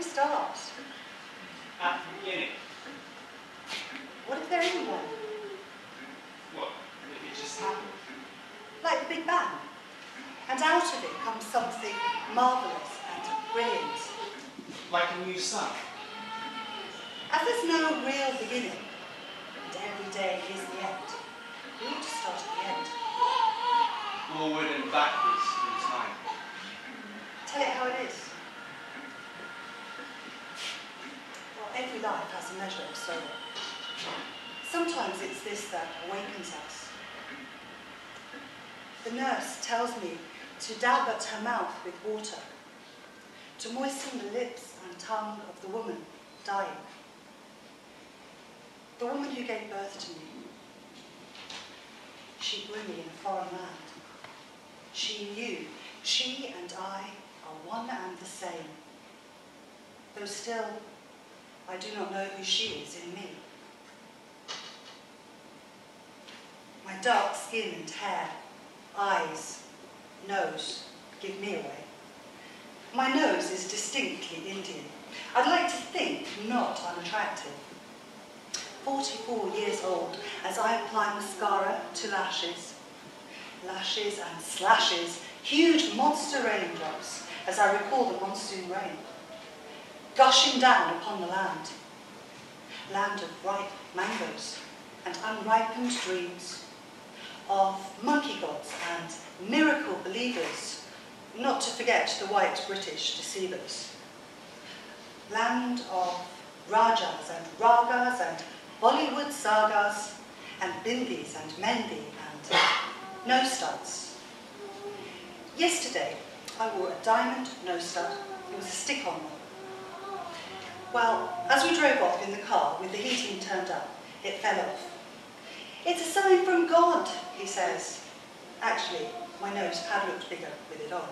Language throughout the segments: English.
we start? At the beginning. What if there isn't one? What? If it just happened? Like the Big Bang. And out of it comes something marvellous and brilliant. Like a new sun. As there's no real beginning, and every day is the end, we ought to start at the end. Forward and backwards through time. Tell it how it is. Well, every life has a measure of sorrow. Sometimes it's this that awakens us. The nurse tells me to dab at her mouth with water, to moisten the lips and tongue of the woman dying. The woman who gave birth to me. She grew me in a foreign land. She knew she and I are one and the same, though still I do not know who she is in me. My dark skin and hair, eyes, nose give me away. My nose is distinctly Indian. I'd like to think not unattractive. 44 years old as I apply mascara to lashes. Lashes and slashes, huge monster raindrops as I recall the monsoon rain, gushing down upon the land. Land of ripe mangoes and unripened dreams, of monkey gods and miracle believers, not to forget the white British deceivers. Land of rajas and ragas and Bollywood sagas and bindis and mendi and nose studs. Yesterday I wore a diamond nose stud. It was a stick-on one. Well, as we drove off in the car with the heating turned up, it fell off. It's a sign from God, he says. Actually, my nose had looked bigger with it on.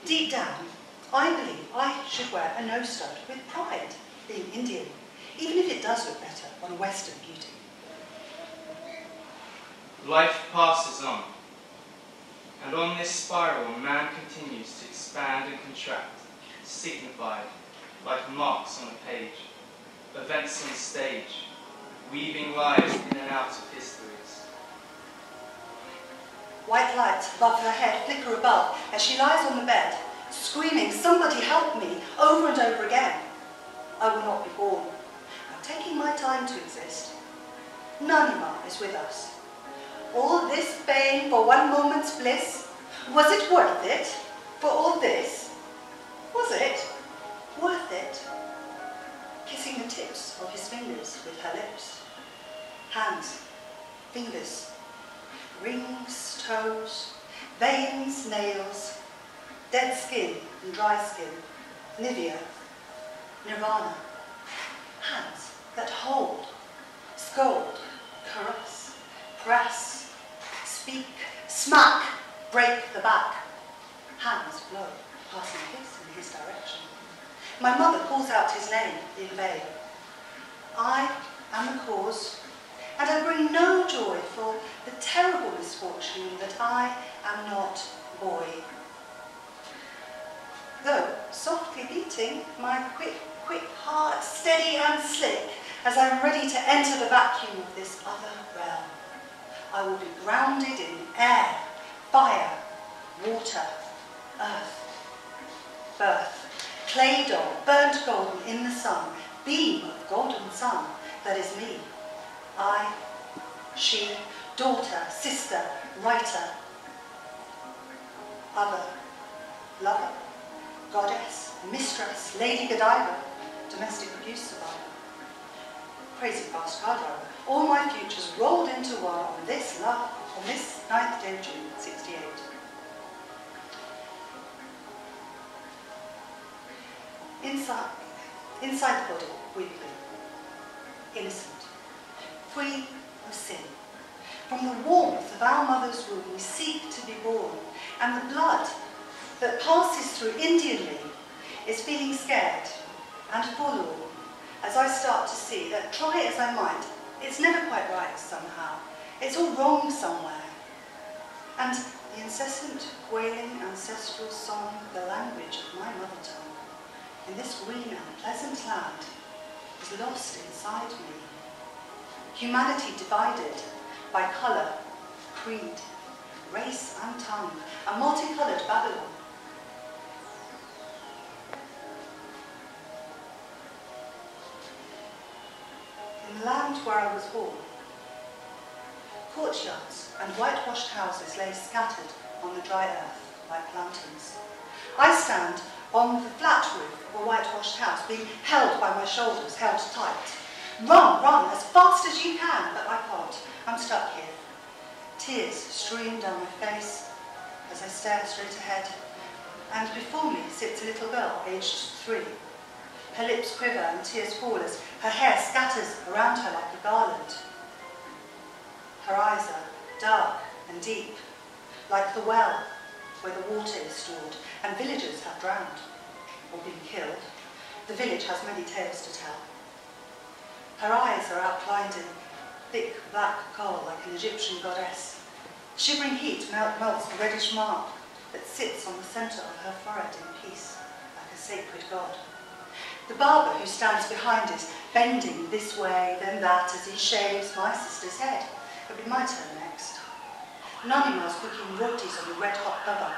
Deep down, I believe I should wear a nose stud with pride, being Indian, even if it does look better on a Western beauty. Life passes on, and on this spiral man continues to expand and contract, signified like marks on a page, events on stage, weaving lives in and out of histories. White lights above her head flicker above as she lies on the bed, screaming, "Somebody help me," over and over again. I will not be born. I'm taking my time to exist. Nanima is with us. All this pain for one moment's bliss, was it worth it? For all this? Was it worth it? Kissing the tips of his fingers with her lips. Hands, fingers, rings, toes, veins, nails, dead skin and dry skin, Nivea, Nirvana. Hands that hold, scold, caress, press, speak, smack, break the back. Hands blow, passing a kiss in his direction. My mother calls out his name in vain. I am the cause, and I bring no joy for the terrible misfortune that I am not boy. Though softly beating, my quick heart, steady and slick, as I am ready to enter the vacuum of this other realm. I will be grounded in air, fire, water, earth, birth, clay doll, burnt golden in the sun, beam of golden sun, that is me. I, she, daughter, sister, writer, other, lover, goddess, mistress, Lady Godiva, domestic abuse survivor, crazy fast car driver. All my futures rolled into one on this 9th day of June, 68. Inside the body, weakly, innocent, free of sin. From the warmth of our mother's womb, we seek to be born, and the blood that passes through Indian me is feeling scared and forlorn as I start to see that, try as I might, it's never quite right somehow. It's all wrong somewhere. And the incessant wailing ancestral song, the language of my mother tongue, in this green and pleasant land is lost inside me. Humanity divided by colour, creed, race and tongue, a multicoloured Babylon. In the land where I was born, courtyards and whitewashed houses lay scattered on the dry earth like lanterns. I stand on the flat roof of a whitewashed house, being held by my shoulders, held tight. Run, run, as fast as you can, but I can't. I'm stuck here. Tears stream down my face as I stare straight ahead, and before me sits a little girl, aged 3. Her lips quiver and tears fall as her hair scatters around her like a garland. Her eyes are dark and deep, like the well where the water is stored, and villagers have drowned or been killed. The village has many tales to tell. Her eyes are outlined in thick black coal like an Egyptian goddess. Shivering heat melts the reddish mark that sits on the centre of her forehead in peace, like a sacred god. The barber who stands behind is bending this way, then that, as he shaves my sister's head. It'll be my turn next. Nanima's cooking rotis on a red-hot cover,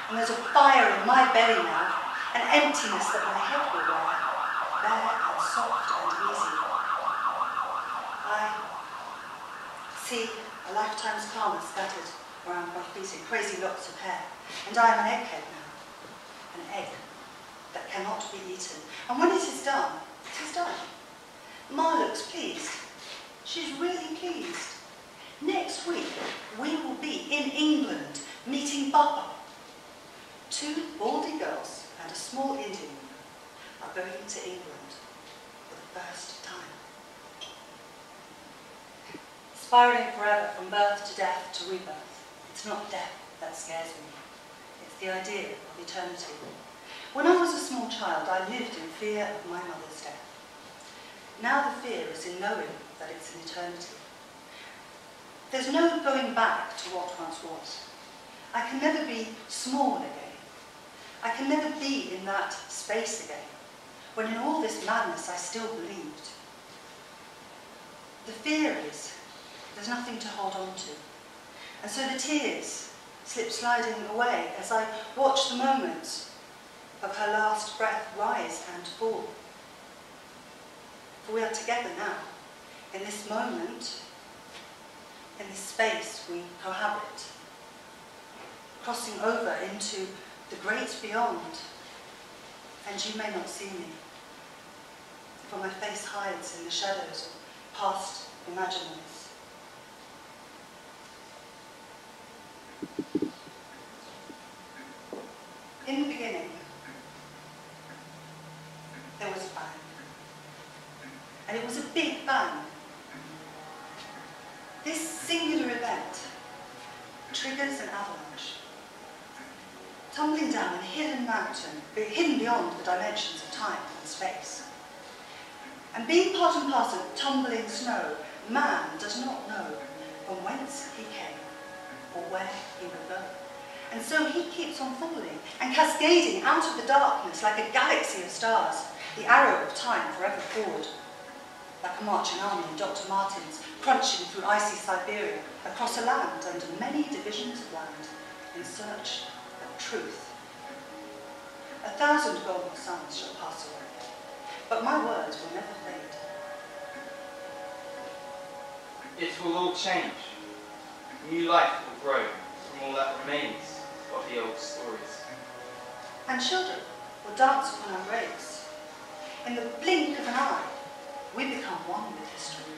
and there's a fire in my belly now, an emptiness that my head will wear, bare and soft and easy. I see a lifetime's karma scattered around my feet in crazy locks of hair, and I am an egghead now, an egg that cannot be eaten. And when it is done, it is done. Ma looks pleased. She's really pleased. Next week, we will be in England, meeting Papa. 2 baldy girls and a small Indian woman are going to England for the first time. Spiralling forever from birth to death to rebirth. It's not death that scares me. It's the idea of eternity. When I was a small child, I lived in fear of my mother's death. Now the fear is in knowing that it's an eternity. There's no going back to what once was. I can never be small again. I can never be in that space again, when in all this madness I still believed. The fear is there's nothing to hold on to. And so the tears slip sliding away as I watch the moments of her last breath rise and fall. For we are together now, in this moment, in this space we cohabit, crossing over into the great beyond, and you may not see me, for my face hides in the shadows of past imaginaries. In the beginning, there was a bang. And it was a big bang. This singular event triggers an avalanche. Tumbling down a hidden mountain, hidden beyond the dimensions of time and space. And being part and parcel of tumbling snow, man does not know from whence he came or where he will go. And so he keeps on falling and cascading out of the darkness like a galaxy of stars, the arrow of time forever forward. Like a marching army in Dr. Martens, crunching through icy Siberia, across a land under many divisions of land, in search of truth. 1,000 golden suns shall pass away, but my words will never fade. It will all change. New life will grow from all that remains of the old stories. And children will dance upon our graves. In the blink of an eye, we become one with history.